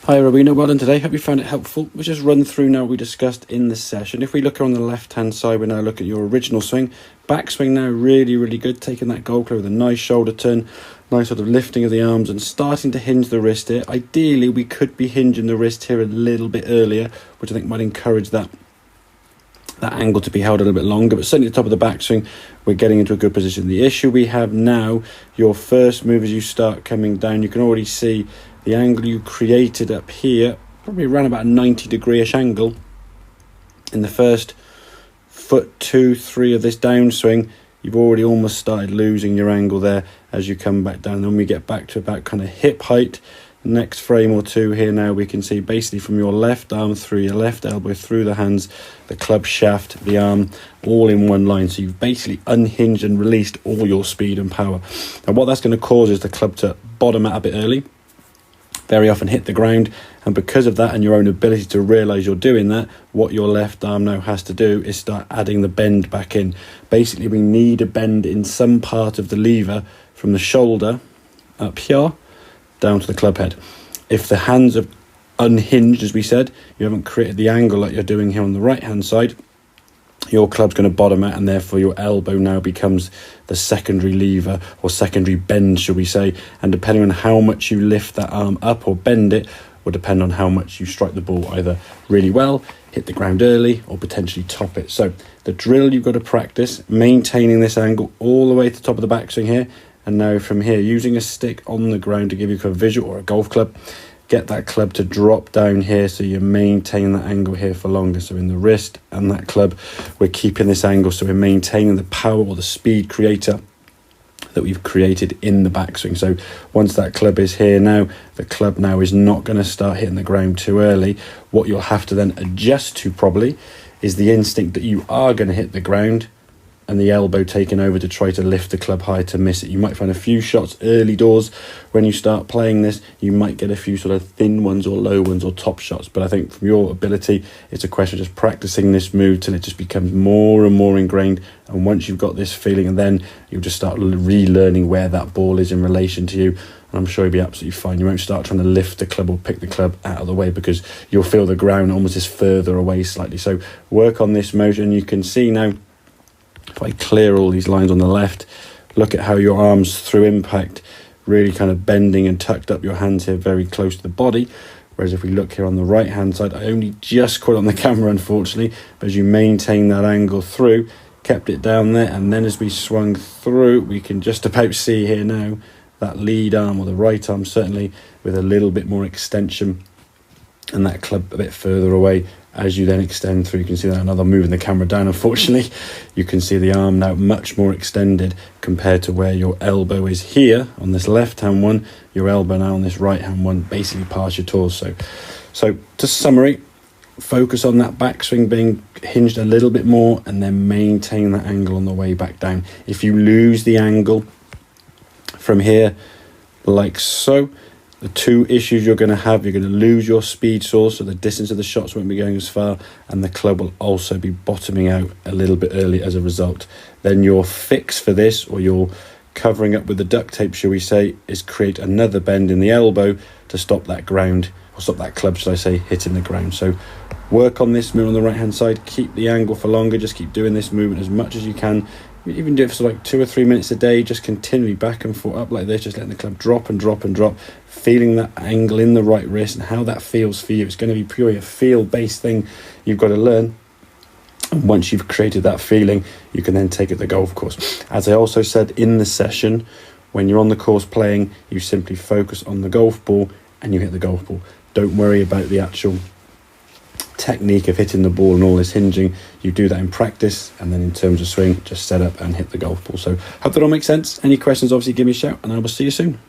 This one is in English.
Hi Rowena, well done today. Hope you found it helpful. We'll just run through now what we discussed in this session. If we look on the left hand side, we now look at your original swing. Backswing now really good, taking that golf club with a nice shoulder turn, nice sort of lifting of the arms and starting to hinge the wrist here. Ideally we could be hinging the wrist here a little bit earlier, which I think might encourage that angle to be held a little bit longer, but certainly at the top of the backswing we're getting into a good position. The issue we have now, your first move as you start coming down, you can already see the angle you created up here, probably around about a 90-degree-ish angle. In the first foot 2-3 of this downswing, you've already almost started losing your angle there as you come back down. Then we get back to about kind of hip height. Next frame or two here now, we can see basically from your left arm through your left elbow, through the hands, the club shaft, the arm, all in one line. So you've basically unhinged and released all your speed and power. And what that's going to cause is the club to bottom out a bit early, very often hit the ground, and because of that and your own ability to realise you're doing that, what your left arm now has to do is start adding the bend back in. Basically we need a bend in some part of the lever from the shoulder up here down to the club head. If the hands are unhinged, as we said, you haven't created the angle like you're doing here on the right hand side, your club's going to bottom out, and therefore your elbow now becomes the secondary lever or secondary bend, shall we say, and depending on how much you lift that arm up or bend it will depend on how much you strike the ball either really well, hit the ground early, or potentially top it. So the drill you've got to practice, maintaining this angle all the way to the top of the backswing here. And now from here, using a stick on the ground to give you a visual, or a golf club, get that club to drop down here so you maintain that angle here for longer. So in the wrist and that club, we're keeping this angle, so we're maintaining the power or the speed creator that we've created in the backswing. So once that club is here now, the club now is not going to start hitting the ground too early. What you'll have to then adjust to probably is the instinct that you are going to hit the ground, and the elbow taken over to try to lift the club high to miss it. You might find a few shots early doors when you start playing this. You might get a few sort of thin ones or low ones or top shots. But I think from your ability, it's a question of just practicing this move till it just becomes more and more ingrained. And once you've got this feeling, and then you'll just start relearning where that ball is in relation to you. And I'm sure you'll be absolutely fine. You won't start trying to lift the club or pick the club out of the way, because you'll feel the ground almost is further away slightly. So work on this motion. You can see now, if I clear all these lines on the left, look at how your arms through impact really kind of bending and tucked up, your hands here very close to the body. Whereas if we look here on the right hand side, I only just caught it on the camera unfortunately, but as you maintain that angle through, kept it down there, and then as we swung through, we can just about see here now that lead arm, or the right arm certainly, with a little bit more extension and that club a bit further away. As you then extend through, you can see that another moving the camera down, unfortunately. You can see the arm now much more extended compared to where your elbow is here on this left hand one, your elbow now on this right hand one, basically past your torso. So to summary, focus on that backswing being hinged a little bit more, and then maintain that angle on the way back down. If you lose the angle from here like so, the two issues you're going to lose your speed source, so the distance of the shots won't be going as far, and the club will also be bottoming out a little bit early as a result. Then your fix for this, or your covering up with the duct tape, shall we say, is create another bend in the elbow to stop that ground, or stop that club, should I say, hitting the ground. So work on this move on the right hand side, keep the angle for longer, just keep doing this movement as much as you can. Even do it for like 2 or 3 minutes a day, just continually back and forth up like this, just letting the club drop and drop and drop, feeling that angle in the right wrist and how that feels for you. It's going to be purely a feel-based thing you've got to learn. And once you've created that feeling, you can then take it to the golf course. As I also said in the session, when you're on the course playing, you simply focus on the golf ball and you hit the golf ball. Don't worry about the actual technique of hitting the ball and all this hinging. You do that in practice, and then in terms of swing, just set up and hit the golf ball. So hope that all makes sense. Any questions, obviously give me a shout, and I will see you soon.